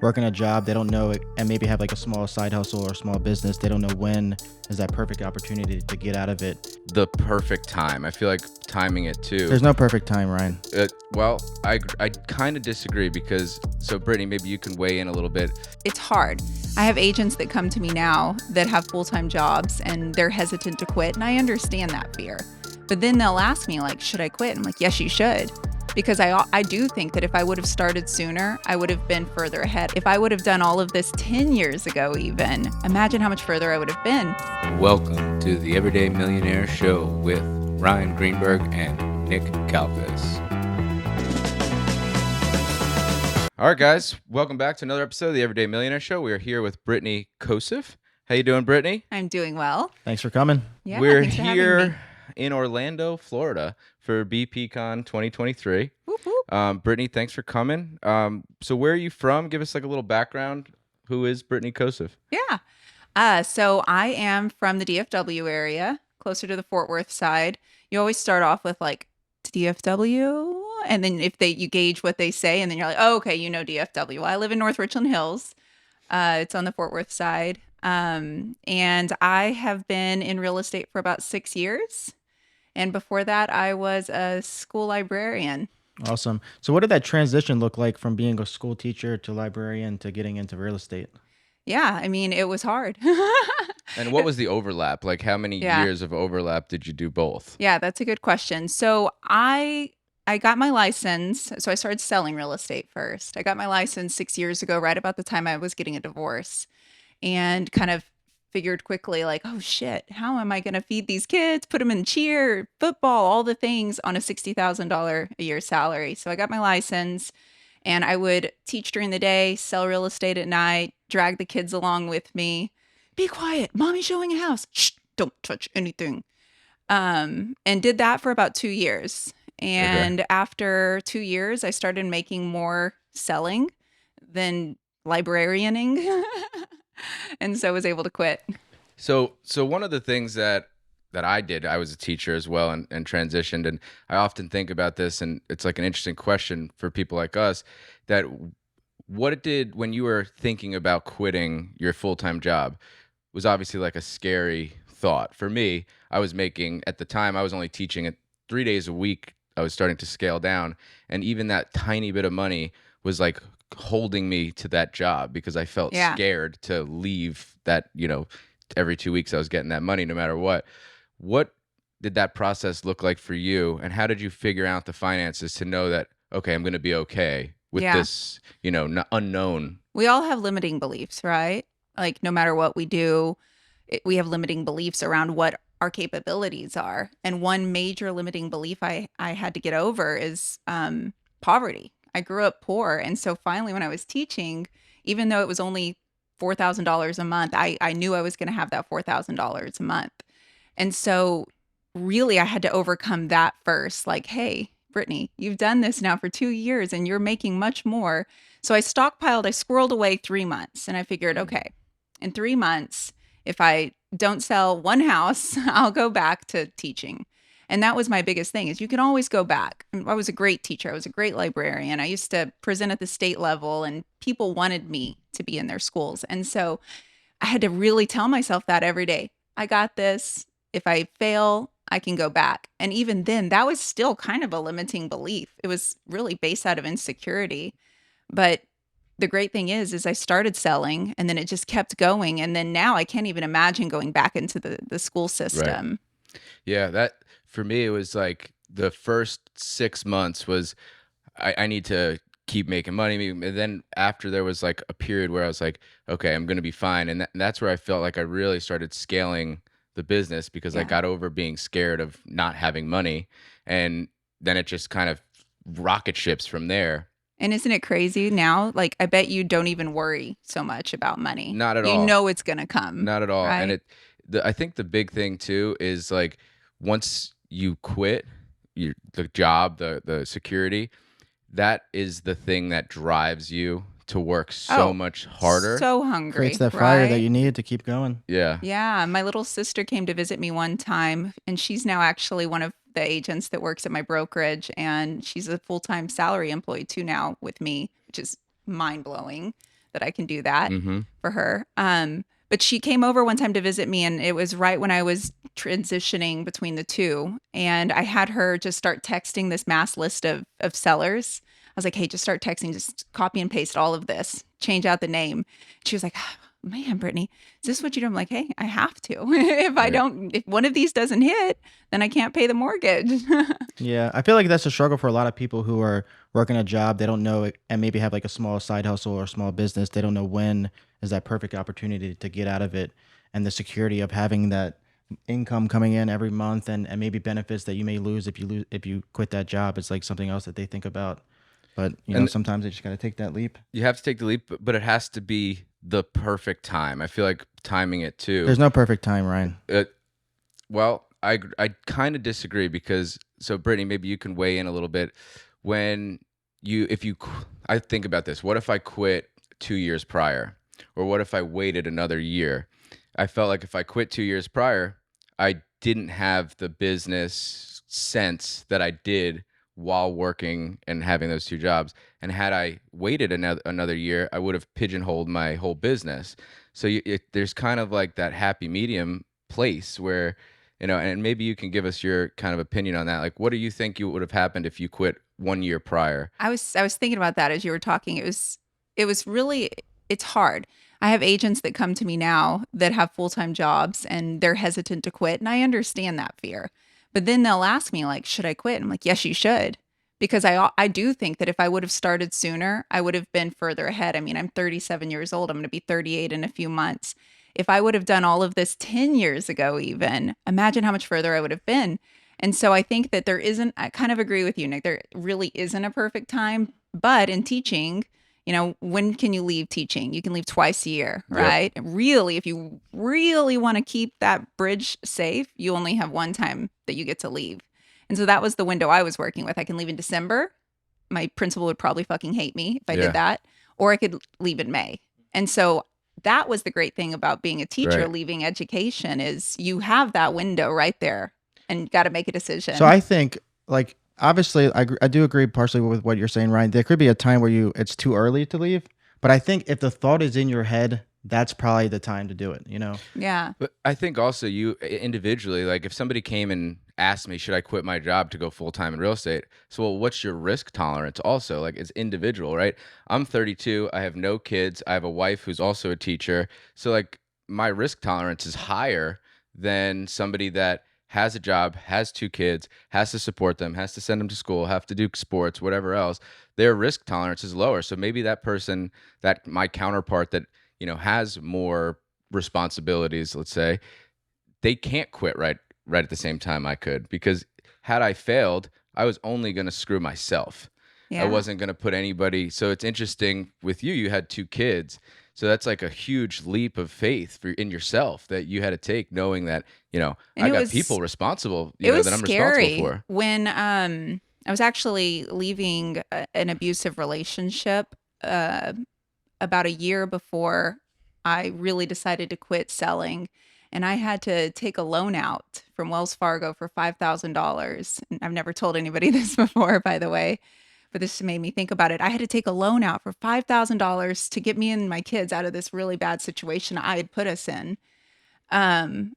working a job, they don't know it, and maybe have like a small side hustle or a small business. They don't know when is that perfect opportunity to get out of it. The perfect time. I feel like timing it too. There's no perfect time, Ryan. Well, I kind of disagree because, so Brittney, maybe you can weigh in a little bit. It's hard. I have agents that come to me now that have full-time jobs and they're hesitant to quit, and I understand that fear. But then they'll ask me like, should I quit? I'm like, yes, you should. Because I do think that if I would have started sooner, I would have been further ahead. If I would have done all of this 10 years ago even, imagine how much further I would have been. Welcome to the Everyday Millionaire Show with Ryan Greenberg and Nick Kalfas. All right, guys, welcome back to another episode of the Everyday Millionaire Show. We are here with Brittney Kosev. How you doing, Brittney? I'm doing well. Thanks for coming. Yeah, We're thanks for having me. here in Orlando, Florida for BPCon 2023. Whoop, whoop. Brittney, thanks for coming. So where are you from? Give us like a little background. Who is Brittney Kosev? Yeah. So I am from the DFW area, closer to the Fort Worth side. You always start off with like DFW, and then if you gauge what they say, and then you're like, oh, okay, you know DFW. Well, I live in North Richland Hills. It's on the Fort Worth side. And I have been in real estate for about 6 years. And before that, I was a school librarian. Awesome. So what did that transition look like from being a school teacher to librarian to getting into real estate? Yeah, I mean, it was hard. And what was the overlap? Like how many Yeah. years of overlap did you do both? Yeah, that's a good question. So I got my license. So I started selling real estate first. I got my license 6 years ago, right about the time I was getting a divorce, and kind of figured quickly like, oh shit, how am I going to feed these kids, put them in cheer, football, all the things on a $60,000 a year salary. So I got my license and I would teach during the day, sell real estate at night, drag the kids along with me. Be quiet. Mommy's showing a house. Shh, don't touch anything. And did that for about 2 years. And after 2 years, I started making more selling than librarianing. And so I was able to quit. So one of the things that I did, I was a teacher as well and transitioned. And I often think about this, and it's like an interesting question for people like us, that what it did when you were thinking about quitting your full-time job was obviously like a scary thought. For me, I was making, at the time, I was only teaching it 3 days a week. I was starting to scale down. And even that tiny bit of money was like holding me to that job because I felt scared to leave that, every 2 weeks I was getting that money no matter what. What did that process look like for you? And how did you figure out the finances to know that, okay, I'm going to be okay with this, unknown? We all have limiting beliefs, right? Like no matter what we do, we have limiting beliefs around what our capabilities are. And one major limiting belief I had to get over is poverty. I grew up poor. And so finally, when I was teaching, even though it was only $4,000 a month, I knew I was going to have that $4,000 a month. And so really, I had to overcome that first. Like, hey, Brittney, you've done this now for 2 years and you're making much more. So I squirreled away 3 months. And I figured, okay, in 3 months, if I don't sell one house, I'll go back to teaching. And that was my biggest thing, is you can always go back. I was a great teacher. I was a great librarian. I used to present at the state level and people wanted me to be in their schools. And so I had to really tell myself that every day. I got this. If I fail, I can go back. And even then, that was still kind of a limiting belief. It was really based out of insecurity. But the great thing is I started selling and then it just kept going. And then now I can't even imagine going back into the school system. Right. Yeah, that for me, it was like the first 6 months was I need to keep making money. And then after there was like a period where I was like, okay, I'm going to be fine. And that's where I felt like I really started scaling the business because I got over being scared of not having money. And then it just kind of rocket ships from there. And isn't it crazy now? Like, I bet you don't even worry so much about money. Not at all. You know it's going to come. Not at all. Right? And I think the big thing too is like once you quit the job, the security, that is the thing that drives you to work so much harder. So hungry. Creates that fire that you need to keep going. Yeah. Yeah. My little sister came to visit me one time, and she's now actually one of the agents that works at my brokerage, and she's a full-time salary employee too now with me, which is mind-blowing that I can do that Mm-hmm. for her. But she came over one time to visit me, and it was right when I was transitioning between the two. And I had her just start texting this mass list of sellers. I was like, hey, just start texting, just copy and paste all of this, change out the name. She was like, man, Brittany, is this what you do? I'm like, hey, I have to. If one of these doesn't hit, then I can't pay the mortgage. Yeah, I feel like that's a struggle for a lot of people who are working a job. They don't know it, and maybe have like a small side hustle or a small business. They don't know when is that perfect opportunity to get out of it, and the security of having that income coming in every month, and maybe benefits that you may lose if you quit that job. It's like something else that they think about. But And sometimes they just got to take that leap. you have to take the leap, but it has to be the perfect time. I feel like timing it too. There's no perfect time, Ryan. Well, I kind of disagree because so Brittany, maybe you can weigh in a little bit. When I think about this. What if I quit 2 years prior, or what if I waited another year? I felt like if I quit 2 years prior, I didn't have the business sense that I did while working and having those two jobs. And had I waited another year, I would have pigeonholed my whole business. So there's kind of like that happy medium place where, and maybe you can give us your kind of opinion on that. Like, what do you think would have happened if you quit 1 year prior? I was thinking about that as you were talking. It was really, it's hard. I have agents that come to me now that have full-time jobs and they're hesitant to quit, and I understand that fear. But then they'll ask me like, "Should I quit?" And I'm like, "Yes, you should." Because I do think that if I would have started sooner, I would have been further ahead. I mean, I'm 37 years old. I'm going to be 38 in a few months. If I would have done all of this 10 years ago, even, imagine how much further I would have been. And so I think that I kind of agree with you, Nick. There really isn't a perfect time. But in teaching, when can you leave teaching? You can leave twice a year, Yep. right? Really, if you really want to keep that bridge safe, you only have one time that you get to leave. And so that was the window I was working with. I can leave in December. My principal would probably fucking hate me if I Yeah. did that. Or I could leave in May. And so that was the great thing about being a teacher, Right. leaving education, is you have that window right there and got to make a decision. So I think, like, obviously, I do agree partially with what you're saying, Ryan. There could be a time where it's too early to leave, but I think if the thought is in your head, that's probably the time to do it. Yeah. But I think also you individually, like if somebody came and asked me, should I quit my job to go full time in real estate? So, well, what's your risk tolerance? Also, like it's individual, right? I'm 32. I have no kids. I have a wife who's also a teacher. So, like my risk tolerance is higher than somebody that has a job, has two kids, has to support them, has to send them to school, have to do sports, whatever else. Their risk tolerance is lower. So maybe that person, that my counterpart that has more responsibilities, let's say, they can't quit right at the same time I could, because had I failed, I was only going to screw myself. Yeah. I wasn't going to put anybody. So it's interesting with you had two kids. So that's like a huge leap of faith in yourself that you had to take, knowing that, And I it got was- people responsible, It was that I'm scary responsible for. when I was actually leaving an abusive relationship about a year before I really decided to quit selling. And I had to take a loan out from Wells Fargo for $5,000. And I've never told anybody this before, by the way, but this made me think about it. I had to take a loan out for $5,000 to get me and my kids out of this really bad situation I had put us in. And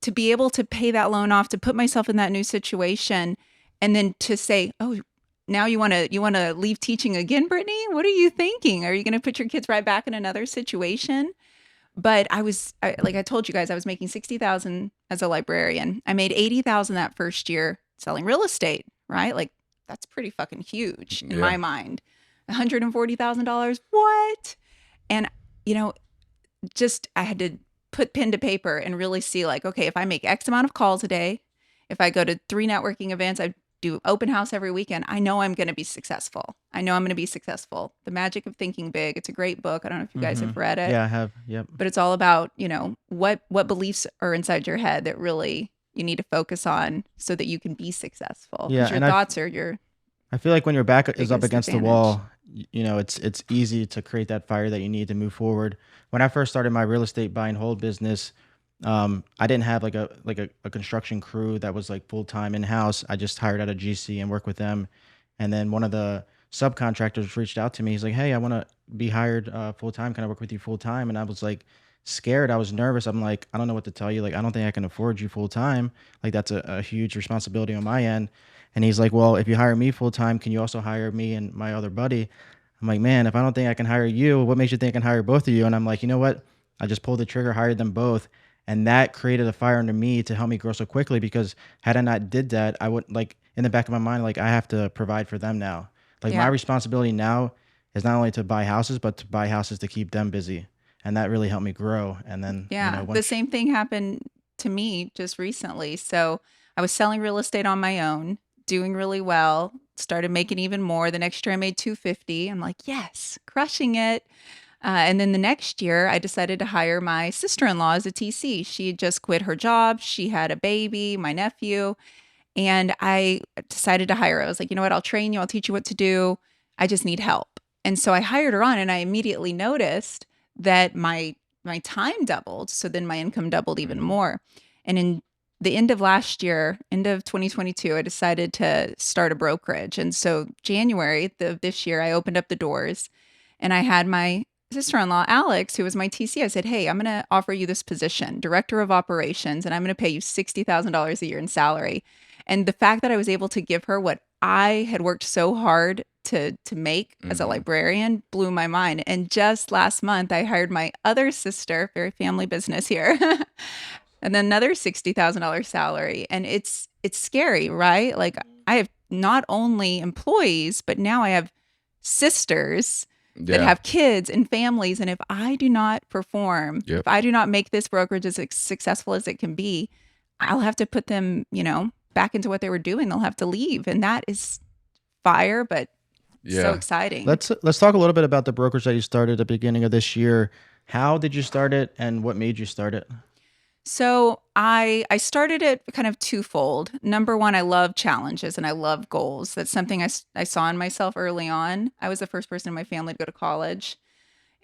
to be able to pay that loan off, to put myself in that new situation, and then to say, "Oh, now you want to leave teaching again, Brittany? What are you thinking? Are you going to put your kids right back in another situation?" But like I told you guys, I was making $60,000 as a librarian. I made $80,000 that first year selling real estate, right? Like that's pretty fucking huge in my mind. $140,000, what? And just I had to put pen to paper and really see like, okay, if I make X amount of calls a day, if I go to 3 networking events, I do open house every weekend, I know I'm going to be successful. The Magic of Thinking Big. It's a great book. I don't know if you guys have read it. Yeah, I have. Yep. But it's all about, what beliefs are inside your head that really you need to focus on so that you can be successful. Yeah, 'Cause your and thoughts are your I feel like when your back is up biggest against the advantage. wall, it's easy to create that fire that you need to move forward. When I first started my real estate buy and hold business, I didn't have like a construction crew that was like full time in house. I just hired out a GC and worked with them. And then one of the subcontractors reached out to me. He's like, "Hey, I want to be hired full time. Can I work with you full time?" And I was like scared. I was nervous. I'm like, I don't know what to tell you. Like, I don't think I can afford you full time. Like, that's a huge responsibility on my end. And he's like, "Well, if you hire me full time, can you also hire me and my other buddy?" I'm like, "Man, if I don't think I can hire you, what makes you think I can hire both of you?" And I'm like, you know what? I just pulled the trigger, hired them both. And that created a fire under me to help me grow so quickly, because had I not did that, I would, like, in the back of my mind, like, I have to provide for them now. Like, my Yeah. responsibility now is not only to buy houses, but to buy houses to keep them busy. And that really helped me grow. And then, Yeah. The once, same thing happened to me just recently. So I was selling real estate on my own, doing really well, started making even more. The next year I made 250. I'm like, yes, crushing it. And then the next year, I decided to hire my sister-in-law as a TC. She had just quit her job. She had a baby, my nephew, and I decided to hire her. I was like, you know what? I'll train you. I'll teach you what to do. I just need help. And so I hired her on, and I immediately noticed that my time doubled. So then my income doubled even Mhm. more. And in the end of last year, end of 2022, I decided to start a brokerage. And so January of this year, I opened up the doors, and I had my sister-in-law, Alex, who was my TC. I said, hey, I'm going to offer you this position, director of operations, and I'm going to pay you $60,000 a year in salary. And the fact that I was able to give her what I had worked so hard to make as a Mhm. librarian blew my mind. And just last month, I hired my other sister, very family business here, and then another $60,000 salary. And it's scary, right? Like, I have not only employees, but now I have sisters that Yeah. have kids and families. And if I do not perform, if Yep. I do not make this brokerage as successful as it can be, I'll have to put them, back into what they were doing. They'll have to leave. And that is fire, but so Yeah. exciting. let's talk a little bit about the brokerage that you started at the beginning of this year. How did you start it, and what made you start it? So I started it kind of twofold. Number one, I love challenges and I love goals. That's something I saw in myself early on. I was the first person in my family to go to college,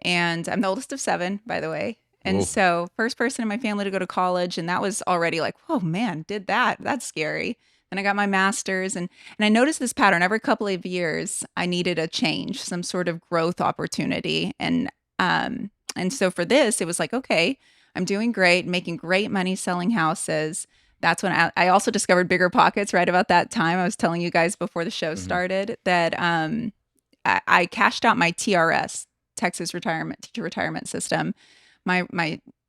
and I'm the oldest of seven, by the way. And Whoa. so, first person in my family to go to college, and that was already like, oh man, did that? That's scary. Then I got my master's, and I noticed this pattern. Every couple of years, I needed a change, some sort of growth opportunity, and so for this, it was like, okay, I'm doing great, making great money selling houses. That's when I also discovered Bigger Pockets right about that time. I was telling you guys before the show Mhm. started that I cashed out my TRS, Texas Retirement Teacher Retirement System. My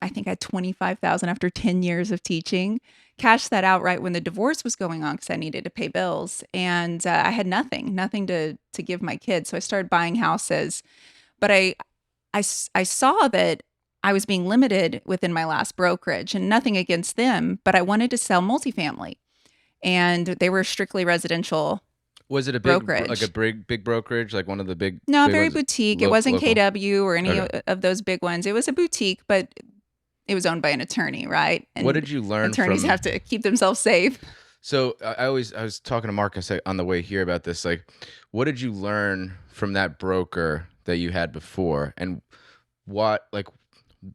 I think I had 25,000 after 10 years of teaching. Cashed that out right when the divorce was going on because I needed to pay bills, and I had nothing to give my kids. So I started buying houses, but I saw that I was being limited within my last brokerage, and nothing against them, but I wanted to sell multifamily, and they were strictly residential Was it a like a brokerage. big brokerage, like one of the No, big very ones? boutique. It wasn't Local. KW or any Okay. of those big ones. It was a boutique, but it was owned by an attorney, right? What And did you learn attorneys from? have to keep themselves safe. So I was talking to Marcus on the way here about this. Like, what did you learn from that broker that you had before, and what like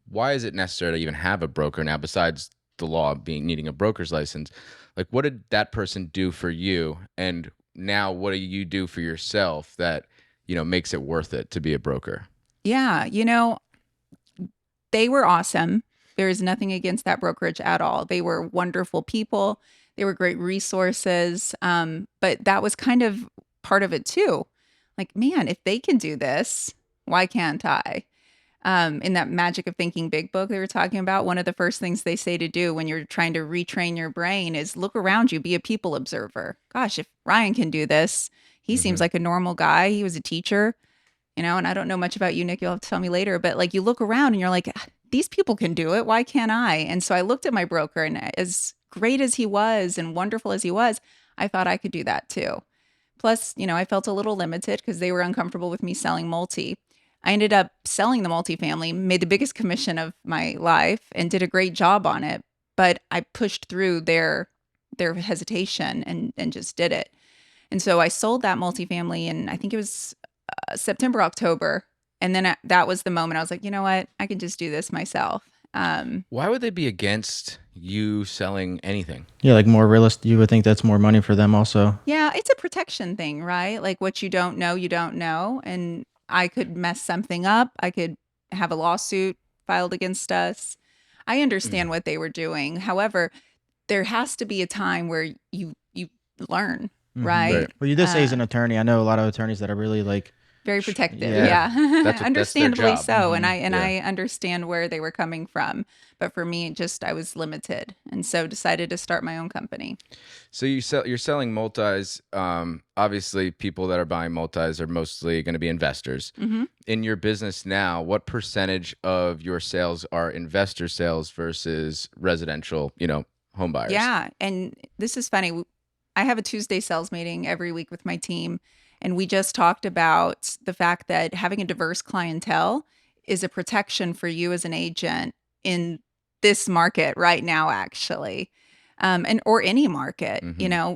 why is it necessary to even have a broker now besides the law being needing a broker's license? Like, what did that person do for you, and now what do you do for yourself that makes it worth it to be a broker? Yeah, they were awesome. There is nothing against that brokerage at all. They were wonderful people. They were great resources. But that was kind of part of it too. Like, man, if they can do this, why can't I? In that Magic of Thinking Big book they were talking about, one of the first things they say to do when you're trying to retrain your brain is look around you, be a people observer. Gosh, if Ryan can do this, he seems Hmm. like a normal guy. He was a teacher, and I don't know much about you, Nick. You'll have to tell me later, but like you look around and you're like, "Ah, these people can do it. Why can't I?" And so I looked at my broker, and as great as he was and wonderful as he was, I thought I could do that too. Plus, I felt a little limited because they were uncomfortable with me selling multi. I ended up selling the multifamily, made the biggest commission of my life, and did a great job on it. But I pushed through their hesitation and just did it. And so I sold that multifamily, and I think it was September, October. And then that was the moment I was like, you know what? I can just do this myself. Why would they be against you selling anything? Yeah, like more realistic. You would think that's more money for them also. Yeah, it's a protection thing, right? Like what you don't know, you don't know. And I could mess something up. I could have a lawsuit filed against us. I understand what they were doing. However, there has to be a time where you learn, Right. right? Well, you did say he's an attorney. I know a lot of attorneys that are really like, Very protective. Yeah. Yeah. That's their Understandably job. so. And Yeah. I understand where they were coming from. But for me, I was limited. And so decided to start my own company. So you're selling multis. Obviously, people that are buying multis are mostly going to be investors. Hmm. In your business now, what percentage of your sales are investor sales versus residential, home buyers? Yeah. And this is funny. I have a Tuesday sales meeting every week with my team. And we just talked about the fact that having a diverse clientele is a protection for you as an agent in this market right now, actually. And or any market.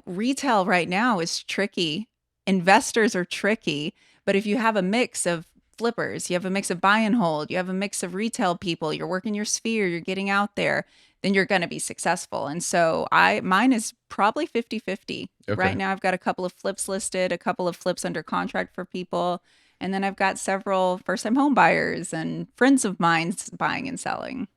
Retail right now is tricky. Investors are tricky. But if you have a mix of flippers, you have a mix of buy and hold, you have a mix of retail people, you're working your sphere, you're getting out there, then you're going to be successful. And so mine is probably 50-50. Okay. Right now I've got a couple of flips listed, a couple of flips under contract for people, and then I've got several first-time home buyers and friends of mine buying and selling.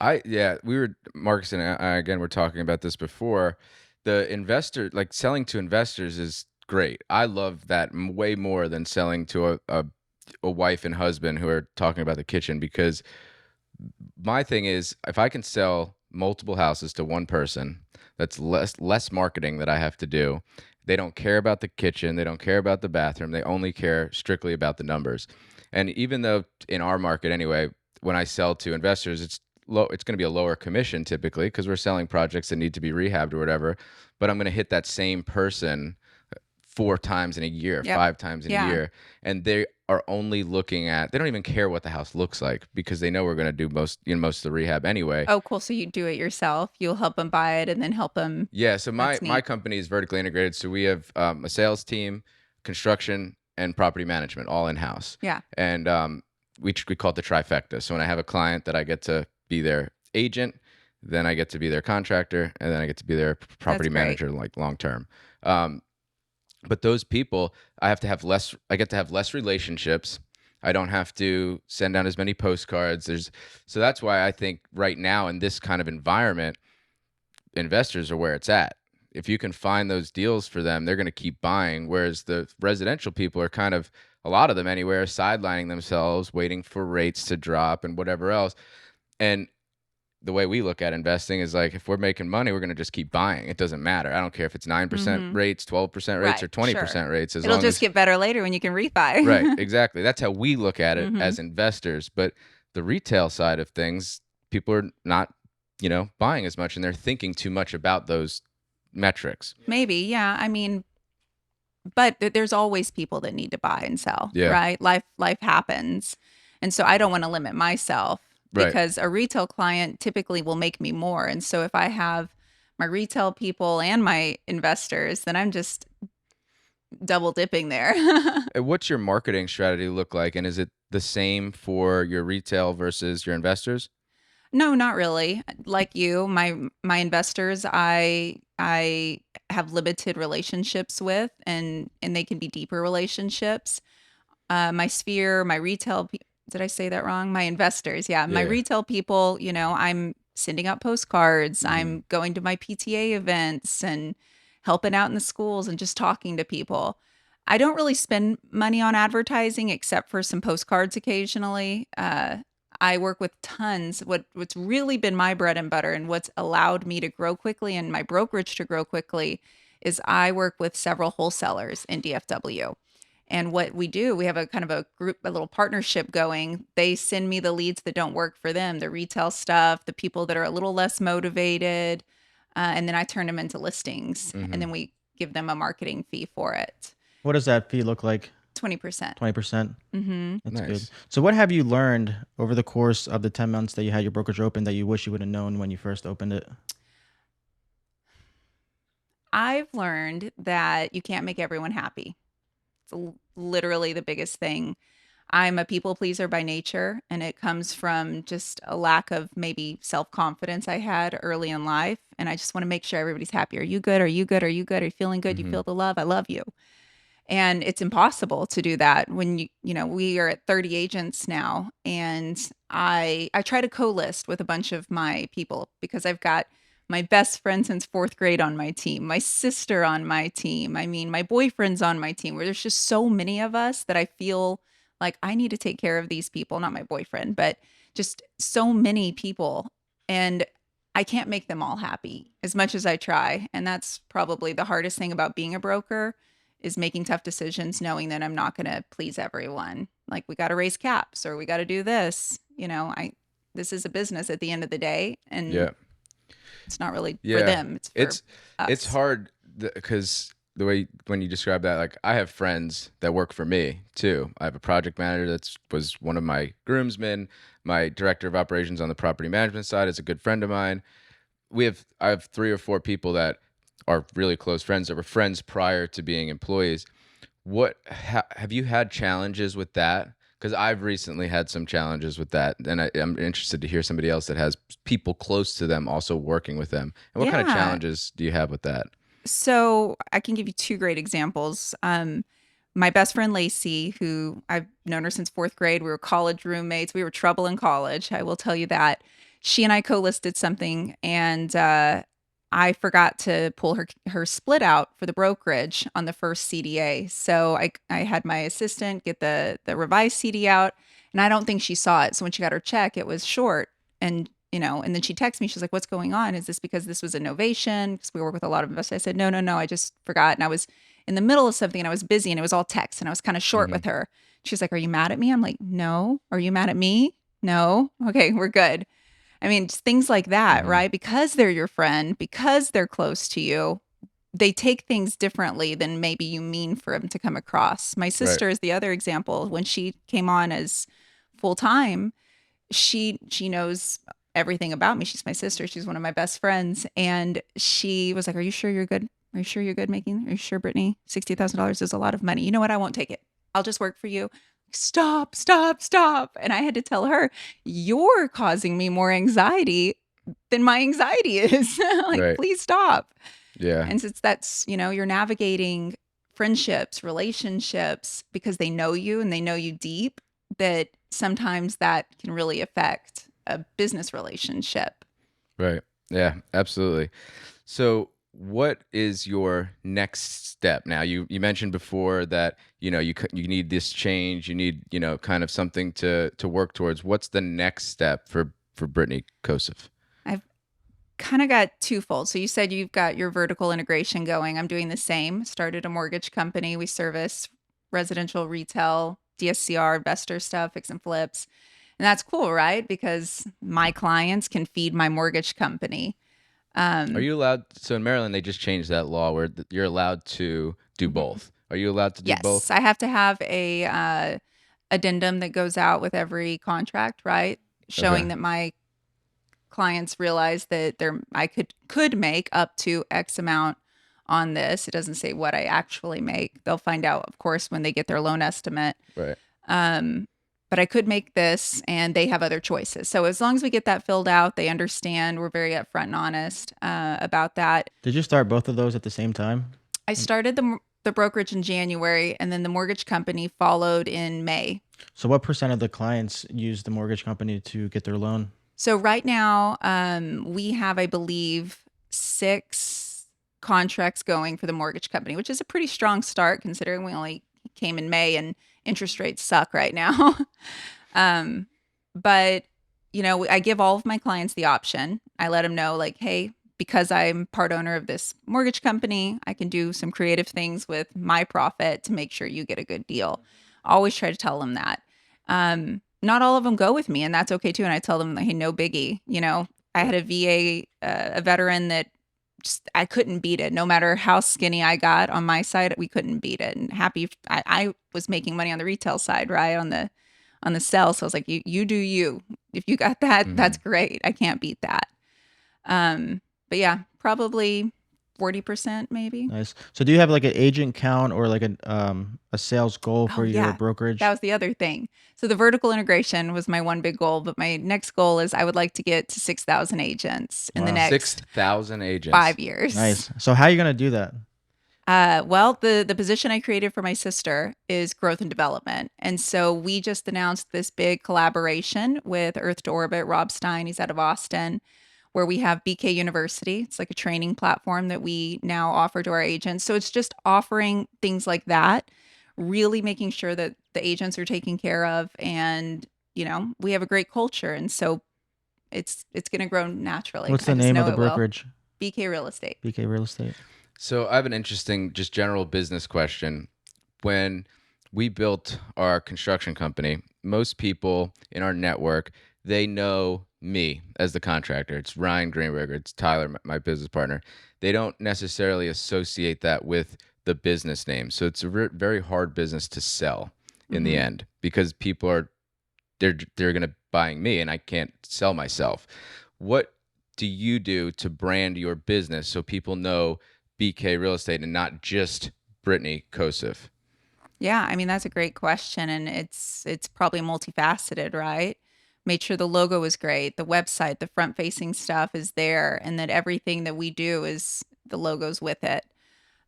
Marcus and I again, we're talking about this before. The investor, like selling to investors is great. I love that way more than selling to a wife and husband who are talking about the kitchen, because my thing is, if I can sell multiple houses to one person, that's less marketing that I have to do. They don't care about the kitchen, they don't care about the bathroom, they only care strictly about the numbers. And even though in our market anyway, when I sell to investors, it's going to be a lower commission typically because we're selling projects that need to be rehabbed or whatever, but I'm going to hit that same person 4 times in a year, Yep. 5 times in a Yeah. year. And they are only they don't even care what the house looks like because they know we're going to do most of the rehab anyway. Oh, cool. So you do it yourself. You'll help them buy it and then help them. Yeah. So my That's neat. company is vertically integrated. So we have a sales team, construction, and property management all in house. Yeah. And we call it the trifecta. So when I have a client, that I get to be their agent, then I get to be their contractor, and then I get to be their property That's great. manager, like long term. But those people, I get to have less relationships. I don't have to send out as many postcards. So that's why I think right now in this kind of environment, investors are where it's at. If you can find those deals for them, they're going to keep buying. Whereas the residential people are kind of, a lot of them anyway, are sidelining themselves, waiting for rates to drop and whatever else. And the way we look at investing is like, if we're making money, we're going to just keep buying. It doesn't matter. I don't care if it's 9% rates, 12% rates, Right, or 20% sure. rates. It'll just get better later when you can refi. Right, exactly. That's how we look at it as investors. But the retail side of things, people are not, buying as much, and they're thinking too much about those metrics. Maybe, yeah. I mean, but there's always people that need to buy and sell, Yeah. right? Life happens. And so I don't want to limit myself Right. because a retail client typically will make me more. And so if I have my retail people and my investors, then I'm just double dipping there. And what's your marketing strategy look like? And is it the same for your retail versus your investors? No, not really. Like you, my investors, I have limited relationships with, and they can be deeper relationships. My sphere, my retail. Did I say that wrong? My investors, yeah. My Yeah. retail people, I'm sending out postcards. I'm going to my PTA events and helping out in the schools and just talking to people. I don't really spend money on advertising except for some postcards occasionally. I work with tons. What's really been my bread and butter and what's allowed me to grow quickly and my brokerage to grow quickly is I work with several wholesalers in DFW. And what we do, we have a kind of a little partnership going. They send me the leads that don't work for them, the retail stuff, the people that are a little less motivated. And then I turn them into listings and then we give them a marketing fee for it. what does that fee look like? 20%. 20%. Mm-hmm. That's Nice. good. So what have you learned over the course of the 10 months that you had your brokerage open that you wish you would have known when you first opened it? I've learned that you can't make everyone happy. It's literally the biggest thing. I'm a people pleaser by nature, and it comes from just a lack of maybe self-confidence I had early in life. And I just want to make sure everybody's happy. Are you good? Are you good? Are you good? Are you feeling good? You Hmm. feel the love? I love you. And it's impossible to do that when we are at 30 agents now. And I try to co-list with a bunch of my people because I've got my best friend since fourth grade on my team, my sister on my team. I mean, my boyfriend's on my team, where there's just so many of us that I feel like I need to take care of these people, not my boyfriend, but just so many people. And I can't make them all happy as much as I try. And that's probably the hardest thing about being a broker, is making tough decisions, knowing that I'm not going to please everyone. Like, we got to raise caps, or we got to do this. This is a business at the end of the day, and Yeah. it's not really for Yeah. them. It's for It's us. hard because the way when you describe that, like I have friends that work for me too. I have a project manager that was one of my groomsmen. My director of operations on the property management side is a good friend of mine. I have 3 or 4 people that are really close friends that were friends prior to being employees. Have you had challenges with that? Because I've recently had some challenges with that, and I'm interested to hear somebody else that has people close to them also working with them. And what kind of Yeah. challenges do you have with that? So I can give you two great examples. My best friend Lacey, who I've known her since fourth grade, we were college roommates. We were trouble in college. I will tell you that. She and I co-listed something, and I forgot to pull her split out for the brokerage on the first CDA. So I had my assistant get the revised CD out, and I don't think she saw it. So when she got her check, it was short, and and then she texted me. She's like, "What's going on? Is this because this was a novation?" Because we work with a lot of investors. I said, "No, no, no. I just forgot." And I was in the middle of something, and I was busy, and it was all text, and I was kind of short Hmm. with her. She's like, "Are you mad at me?" I'm like, "No." "Are you mad at me?" "No." "Okay, we're good." I mean, just things like that, Hmm. right? Because they're your friend, because they're close to you, they take things differently than maybe you mean for them to come across. My Right. sister is the other example. When she came on as full time, she knows everything about me. She's my sister. She's one of my best friends. And she was like, "Are you sure you're good? Are you sure you're good making? Are you sure, Brittney? $60,000 is a lot of money. You know what? I won't take it. I'll just work for you." Stop, stop, stop. And I had to tell her, "You're causing me more anxiety than my anxiety is." Like, Right. please stop. Yeah. And since that's, you're navigating friendships, relationships, because they know you and they know you deep, that sometimes that can really affect a business relationship. Right. Yeah, absolutely. So, what is your next step? Now, you mentioned before that you need this change, you need kind of something to work towards. What's the next step for Brittney Kosev? I've kind of got twofold. So you said you've got your vertical integration going. I'm doing the same. Started a mortgage company. We service residential, retail, DSCR, investor stuff, fix and flips. And that's cool, right? Because my clients can feed my mortgage company. Are Um, you allowed? So in Maryland, they just changed that law where you're allowed to do mhm. both. Are you allowed to do Yes, both? I have to have a addendum that goes out with every contract, right? Okay. Showing that my clients realize that I could make up to X amount on this. It doesn't say what I actually make. They'll find out, of course, when they get their loan estimate. Right. Um, but I could make this, and they have other choices. So as long as we get that filled out, they understand. We're very upfront and honest about that. Did you start both of those at the same time? I started the brokerage in January, and then the mortgage company followed in May. So what percent of the clients use the mortgage company to get their loan? So right now, we have, I believe, 6 contracts going for the mortgage company, which is a pretty strong start considering we only came in May and interest rates suck right now. um, but I give all of my clients the option. I let them know, like, hey, because I'm part owner of this mortgage company, I can do some creative things with my profit to make sure you get a good deal. I always try to tell them that. Not all of them go with me, and that's okay too. And I tell them, like, hey, no biggie. I had a VA, a veteran that just, I couldn't beat it. No matter how skinny I got on my side, we couldn't beat it. And happy, I was making money on the retail side, right, on the sell. So I was like, you do you. If you got that, Hmm. that's great. I can't beat that. But yeah, probably 40% maybe. Nice. So do you have like an agent count or like a sales goal for Oh, your yeah. That brokerage? was the other thing. So the vertical integration was my one big goal, but my next goal is I would like to get to 6,000 agents in the Wow. next 6,000 agents. 5 years. Nice. So how are you gonna do that? Well, the position I created for my sister is growth and development. And so we just announced this big collaboration with Earth to Orbit. Rob Stein, he's out of Austin, where we have BK University. It's like a training platform that we now offer to our agents. So it's just offering things like that, really making sure that the agents are taken care of, and we have a great culture. And so it's going to grow naturally. What's I the just name of know the it will. brokerage? BK Real Estate. BK Real Estate. So I have an interesting, just general business question. When we built our construction company, most people in our network, they know me as the contractor. It's Ryan Greenberger. It's Tyler, my business partner. They don't necessarily associate that with the business name. So it's a very hard business to sell in the end, because people are they're going to buying me, and I can't sell myself. What do you do to brand your business so people know BK Real Estate and not just Brittney Kosev? Yeah, I mean that's a great question, and it's probably multifaceted, right? Made sure the logo is great, the website, the front-facing stuff is there, and that everything that we do is the logos with it.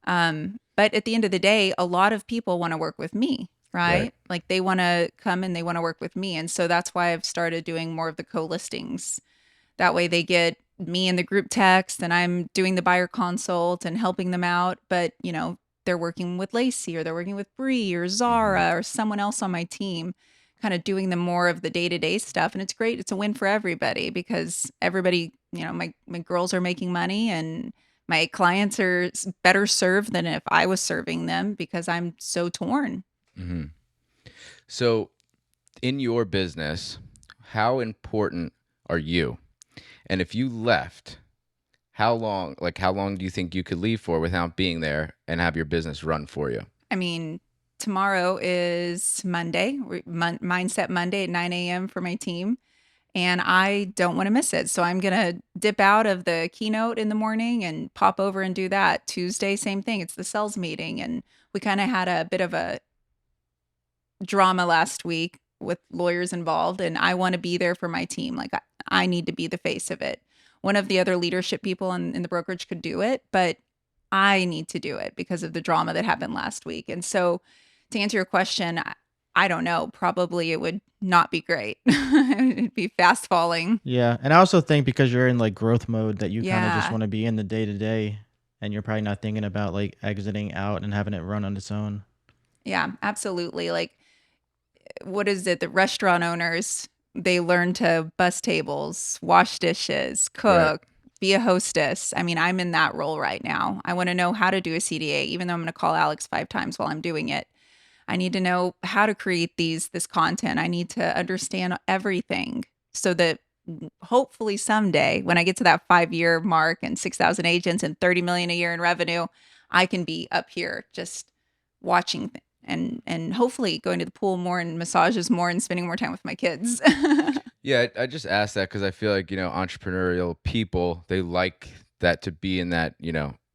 But at the end of the day, a lot of people want to work with me, Right. right? Like they want to come and they want to work with me, and so that's why I've started doing more of the co-listings. That way they get me in the group text and I'm doing the buyer consult and helping them out. But, they're working with Lacey or they're working with Bree or Zara or someone else on my team, kind of doing the more of the day-to-day stuff. And it's great. It's a win for everybody because everybody, my girls are making money and my clients are better served than if I was serving them because I'm so torn. hmm So in your business, how important are you? And if you left, how long do you think you could leave for without being there and have your business run for you? I mean, tomorrow is Monday, Mindset Monday at 9 a.m. for my team. And I don't want to miss it. So I'm going to dip out of the keynote in the morning and pop over and do that. Tuesday, same thing. It's the sales meeting. And we kind of had a bit of a drama last week with lawyers involved. And I want to be there for my team. Like I need to be the face of it. One of the other leadership people in the brokerage could do it, but I need to do it because of the drama that happened last week. And so to answer your question, I don't know. Probably it would not be great. It'd be fast falling. Yeah, and I also think because you're in like growth mode that you kind of just Yeah. want to be in the day to day, and you're probably not thinking about like exiting out and having it run on its own. Yeah, absolutely. Like, what is it? The restaurant owners, they learn to bus tables, wash dishes, Right. cook, be a hostess. I mean, I'm in that role right now. I want to know how to do a CDA, even though I'm going to call Alex 5 times while I'm doing it. I need to know how to create this content. I need to understand everything so that hopefully someday when I get to that 5-year mark and 6,000 agents and 30 million a year in revenue, I can be up here just watching and hopefully going to the pool more and massages more and spending more time with my kids. Yeah, I just asked that because I feel like, entrepreneurial people, they like that to be in that,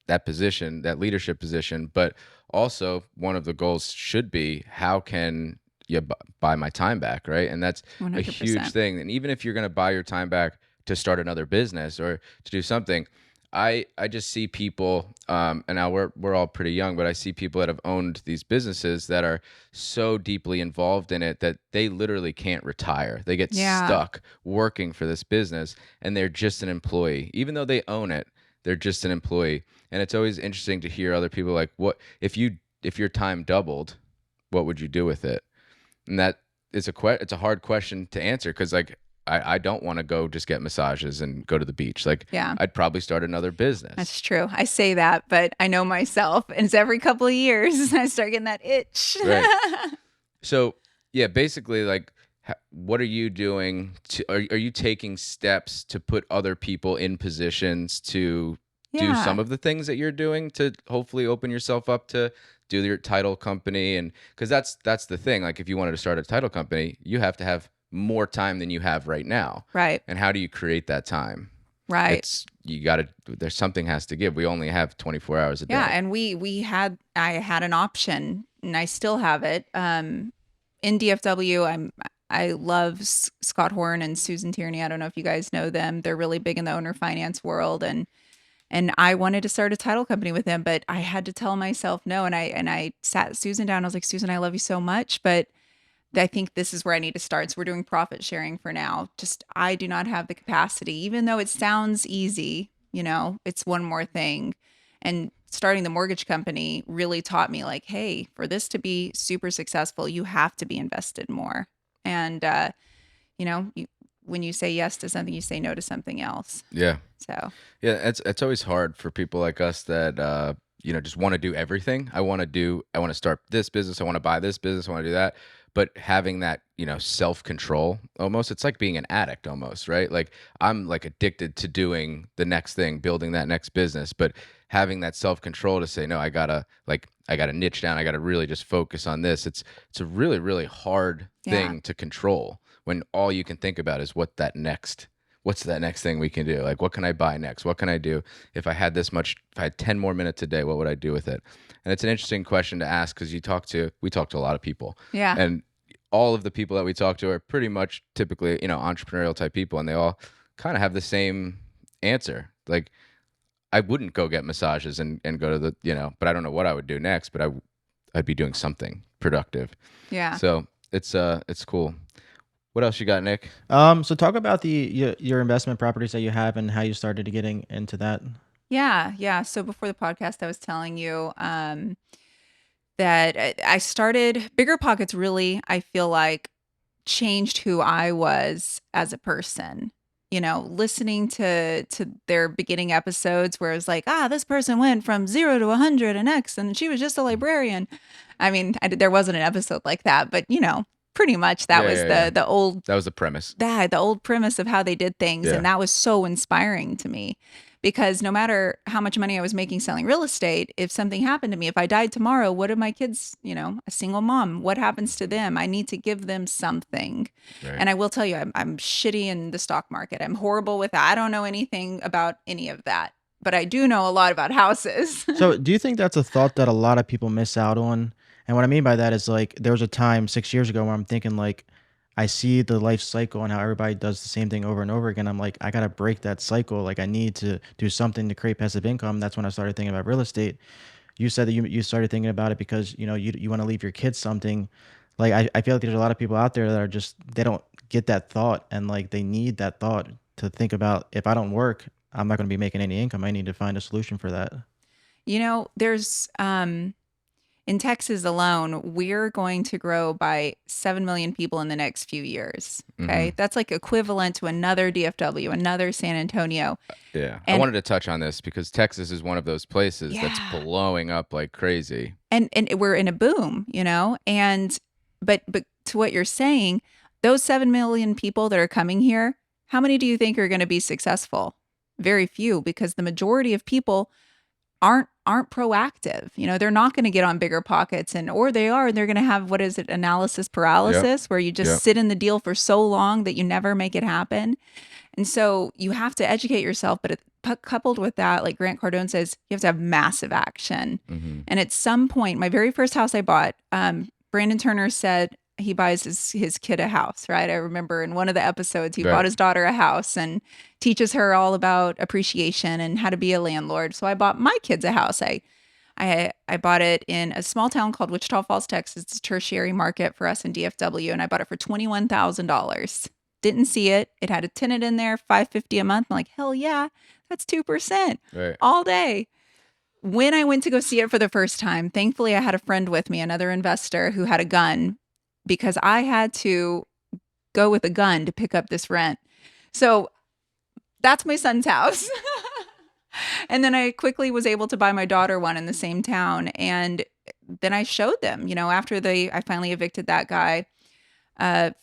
that position, that leadership position. But also, one of the goals should be how can you buy my time back, right? And that's a huge 100%. thing. And even if you're going to buy your time back to start another business or to do something, I just see people, and now we're all pretty young, but I see people that have owned these businesses that are so deeply involved in it that they literally can't retire. They get Yeah. stuck working for this business, and they're just an employee, even though they own it. They're just an employee, and it's always interesting to hear other people like, what if your time doubled, what would you do with it? And that is it's a hard question to answer because like. I don't want to go just get massages and go to the beach. Like, Yeah. I'd probably start another business. That's true. I say that, but I know myself. And it's every couple of years I start getting that itch. Right. So, yeah, basically, like, what are you doing? Are you taking steps to put other people in positions to do Yeah. some of the things that you're doing to hopefully open yourself up to do your title company? And because that's the thing. Like, if you wanted to start a title company, you have to have more time than you have right now. Right. And how do you create that time? Right. You got to, there's something has to give. We only have 24 hours a day. Yeah, and I had an option, and I still have it. In DFW, I love Scott Horn and Susan Tierney. I don't know if you guys know them. They're really big in the owner finance world, and I wanted to start a title company with them, but I had to tell myself no. And I sat Susan down. I was like, Susan, I love you so much, but I think this is where I need to start. So we're doing profit sharing for now. Just I do not have the capacity, even though it sounds easy. It's one more thing. And starting the mortgage company really taught me like, hey, for this to be super successful, you have to be invested more. And when you say yes to something, you say no to something else. Yeah. So Yeah, it's always hard for people like us that just want to do everything. I want to start this business, I want to buy this business, I want to do that. But having that, self-control, almost, it's like being an addict almost, right? Like I'm like addicted to doing the next thing, building that next business, but having that self-control to say, no, I gotta niche down, I gotta really just focus on this. It's a really, really hard thing to control when all you can think about is what's that next thing we can do? Like, what can I buy next? What can I do? If I had 10 more minutes a day, what would I do with it? And it's an interesting question to ask because we talk to a lot of people. Yeah. And all of the people that we talk to are pretty much typically, entrepreneurial type people. And they all kind of have the same answer. Like, I wouldn't go get massages and go to but I don't know what I would do next, but I'd be doing something productive. Yeah. So it's cool. What else you got, Nick? So talk about your investment properties that you have and how you started getting into that. Yeah. So before the podcast, I was telling you that I started Bigger Pockets. Really, I feel like changed who I was as a person. Listening to their beginning episodes where it was like, this person went from 0 to 100 and X, and she was just a librarian. I mean, there wasn't an episode like that, but pretty much that was the old. That was the premise. The old premise of how they did things, and that was so inspiring to me. Because no matter how much money I was making selling real estate, if something happened to me, if I died tomorrow, what are my kids, a single mom, what happens to them? I need to give them something. Right. And I will tell you, I'm shitty in the stock market. I'm horrible with that. I don't know anything about any of that, but I do know a lot about houses. So do you think that's a thought that a lot of people miss out on? And what I mean by that is like, there was a time 6 years ago where I'm thinking like, I see the life cycle and how everybody does the same thing over and over again. I'm like, I got to break that cycle. Like I need to do something to create passive income. That's when I started thinking about real estate. You said that you started thinking about it because, you want to leave your kids something. Like, I feel like there's a lot of people out there that are just, they don't get that thought. And like, they need that thought to think about, if I don't work, I'm not going to be making any income. I need to find a solution for that. There's, in Texas alone, we're going to grow by 7 million people in the next few years. Okay. That's like equivalent to another DFW, another San Antonio. Yeah. And I wanted to touch on this because Texas is one of those places that's blowing up like crazy. And we're in a boom, and, but to what you're saying, those 7 million people that are coming here, how many do you think are going to be successful? Very few, because the majority of people aren't proactive. They're not going to get on Bigger Pockets, or they are, and they're going to have, what is it, analysis paralysis, where you just sit in the deal for so long that you never make it happen. And so you have to educate yourself, but coupled with that, like Grant Cardone says, you have to have massive action. And at some point, my very first house I bought, Brandon Turner said he buys his kid a house, right? I remember in one of the episodes, he bought his daughter a house and teaches her all about appreciation and how to be a landlord. So I bought my kids a house. I bought it in a small town called Wichita Falls, Texas. It's a tertiary market for us in DFW, and I bought it for $21,000. Didn't see it. It had a tenant in there, $550 a month. I'm like, hell yeah, that's 2% all day. When I went to go see it for the first time, thankfully I had a friend with me, another investor who had a gun, because I had to go with a gun to pick up this rent. So that's my son's house. And then I quickly was able to buy my daughter one in the same town. And then I showed them, after I finally evicted that guy,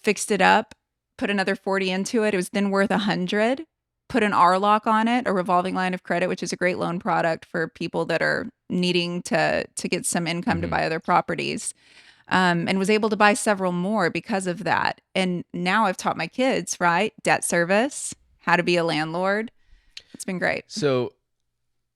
fixed it up, put another 40 into it. It was then worth 100, put an R-lock on it, a revolving line of credit, which is a great loan product for people that are needing to get some income to buy other properties. And was able to buy several more because of that. And now I've taught my kids, right? Debt service, how to be a landlord. It's been great. So,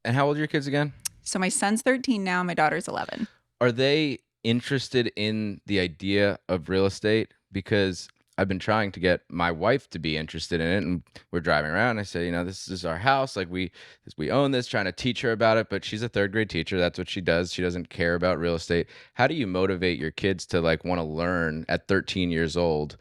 and how old are your kids again? So my son's 13 now, my daughter's 11. Are they interested in the idea of real estate? Because I've been trying to get my wife to be interested in it, and we're driving around. I say, this is our house. Like we own this, trying to teach her about it, but she's a third grade teacher. That's what she does. She doesn't care about real estate. How do you motivate your kids to like want to learn at 13 years old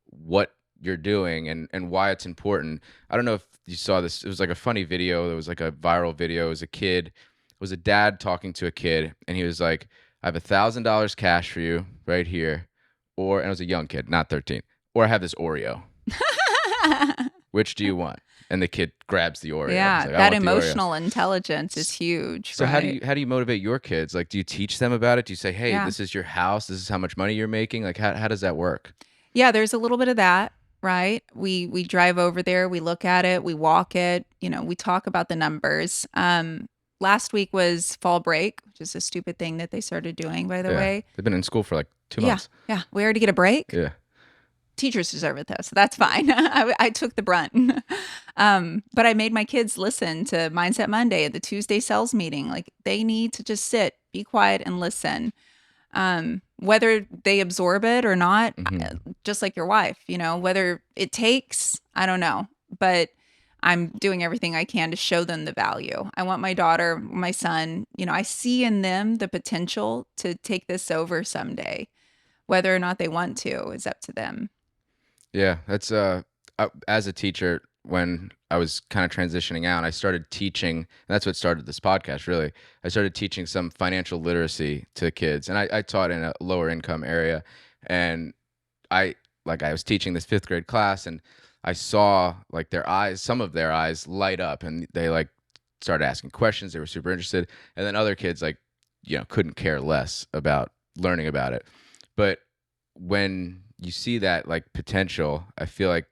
what you're doing and why it's important? I don't know if you saw this. It was like a funny video. It was like a viral video. It was a kid. It was a dad talking to a kid, and he was like, I have $1,000 cash for you right here. And it was a young kid, not 13. Or I have this Oreo. Which do you want? And the kid grabs the Oreo. Yeah, He's like, that "I want the Oreo." emotional intelligence is huge. So right? how do you motivate your kids? Like, do you teach them about it? Do you say, hey, Yeah. this is your house. This is how much money you're making? Like, how does that work? Yeah, there's a little bit of that, right? We drive over there, we look at it, we walk it, we talk about the numbers. Last week was fall break, which is a stupid thing that they started doing, by the way. They've been in school for like 2 months. Yeah. We already get a break. Yeah. Teachers deserve it though, so that's fine. I took the brunt. But I made my kids listen to Mindset Monday at the Tuesday sales meeting. Like they need to just sit, be quiet, and listen. Whether they absorb it or not, just like your wife, whether it takes, I don't know, but I'm doing everything I can to show them the value. I want my daughter, my son, I see in them the potential to take this over someday. Whether or not they want to is up to them. Yeah, that's as a teacher, when I was kind of transitioning out, I started teaching, and that's what started this podcast, really. I started teaching some financial literacy to kids, and I taught in a lower income area, and I was teaching this 5th grade class, and I saw like some of their eyes light up, and they like started asking questions. They were super interested, and then other kids like, couldn't care less about learning about it. But when you see that like potential, I feel like,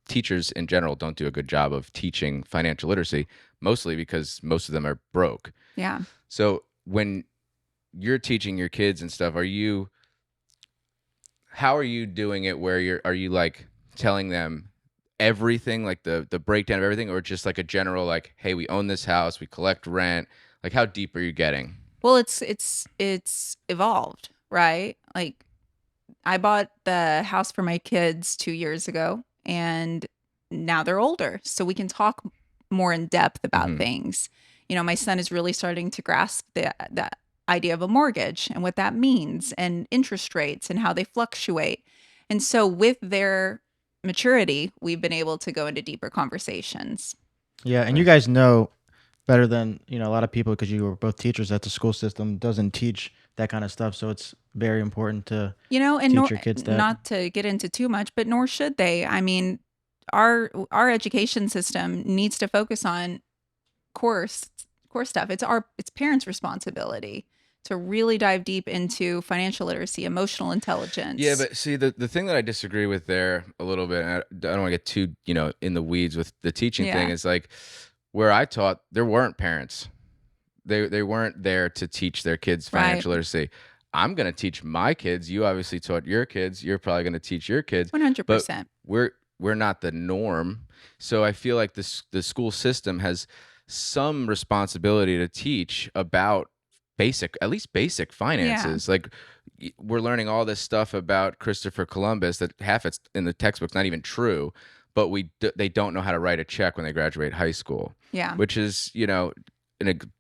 teachers in general don't do a good job of teaching financial literacy, mostly because most of them are broke. Yeah. So when you're teaching your kids and stuff, how are you doing it where are you like telling them everything, like the breakdown of everything, or just like a general like, hey, we own this house, we collect rent? Like how deep are you getting? Well, it's evolved, right? Like I bought the house for my kids 2 years ago, and now they're older, so we can talk more in depth about things. My son is really starting to grasp the idea of a mortgage and what that means, and interest rates and how they fluctuate. And so with their maturity, we've been able to go into deeper conversations. Yeah, and you guys know better than a lot of people, because you were both teachers, that the school system doesn't teach that kind of stuff. So it's very important to and teach your kids that. Not to get into too much, but nor should they. I mean, our education system needs to focus on core stuff. It's parents' responsibility to really dive deep into financial literacy, emotional intelligence. Yeah, but see, the thing that I disagree with there a little bit, and I don't want to get too in the weeds with the teaching thing, is like where I taught, there weren't parents. They weren't there to teach their kids financial literacy. I'm going to teach my kids. You obviously taught your kids. You're probably going to teach your kids. 100%. But we're not the norm. So I feel like the school system has some responsibility to teach about at least basic finances. Like we're learning all this stuff about Christopher Columbus that half it's in the textbook's not even true, but they don't know how to write a check when they graduate high school. Yeah. Which is,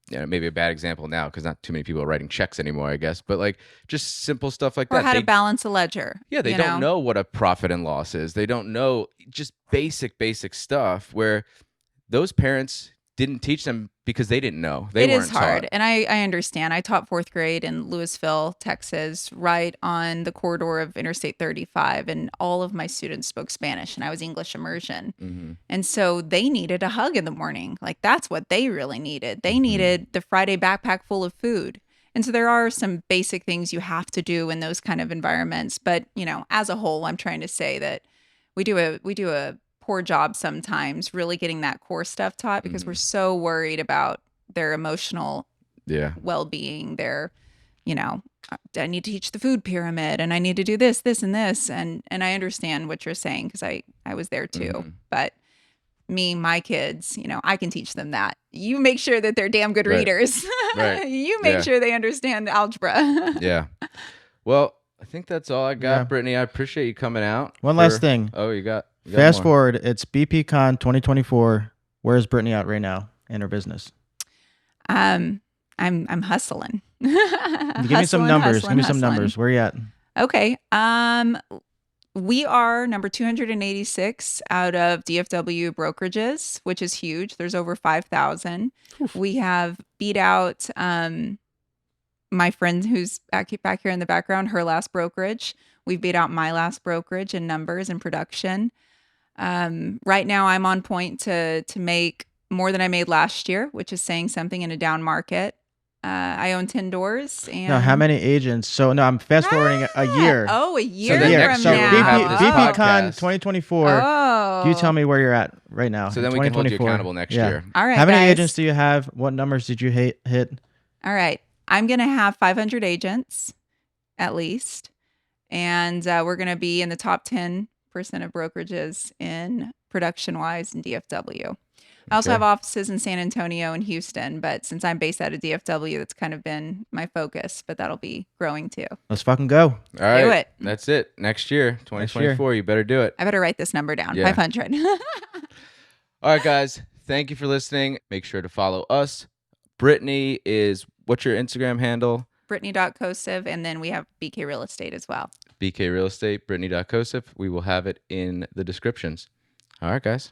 maybe a bad example now because not too many people are writing checks anymore, I guess. But like just simple stuff like that. Or how to balance a ledger. Yeah, they don't know what a profit and loss is. They don't know just basic stuff where those parents didn't teach them because they didn't know. It is hard. Taught. And I understand. I taught 4th grade in Louisville, Texas, right on the corridor of Interstate 35. And all of my students spoke Spanish, and I was English immersion. And so they needed a hug in the morning. Like that's what they really needed. They needed the Friday backpack full of food. And so there are some basic things you have to do in those kind of environments. But, as a whole, I'm trying to say that we do a poor job sometimes really getting that core stuff taught because we're so worried about their emotional well-being, their, I need to teach the food pyramid and I need to do this, and this. And I understand what you're saying because I was there too. But my kids, I can teach them that. You make sure that they're damn good Right. readers. Right. You make Yeah. sure they understand algebra. Yeah. Well, I think that's all I got, Yeah. Brittany. I appreciate you coming out. One last thing. Oh, you got Fast more. forward, it's BPCon 2024. Where's Brittany at right now in her business? I'm hustling. Give me some numbers. Give me some numbers. Where you at? Okay. We are number 286 out of DFW brokerages, which is huge. There's over 5,000. We have beat out my friend who's back here in the background, her last brokerage. We beat out my last brokerage in numbers and production. Right now, I'm on point to make more than I made last year, which is saying something in a down market. I own 10 doors. And No, how many agents? So no, I'm fast forwarding a year. Oh, a year then from next year now. we have this BPCon podcast. 2024. Oh. You tell me where you're at right now. So in then we can hold you 2024. accountable next Yeah. year. All right, How many guys. agents do you have? What numbers did you hit? All right. I'm going to have 500 agents at least. And we're going to be in the top 10% of brokerages in production-wise in DFW. I also Okay. have offices in San Antonio and Houston, but since I'm based out of DFW, that's kind of been my focus, but that'll be growing too. Let's fucking go. All right. Do it. That's it. Next year, 2024, you better do it. I better write this number down, Yeah. 500. All right, guys. Thank you for listening. Make sure to follow us. Brittany what's your Instagram handle? Brittney.Kosev, and then we have BK Real Estate as well. BK Real Estate, Brittney.Kosev. We will have it in the descriptions. All right, guys.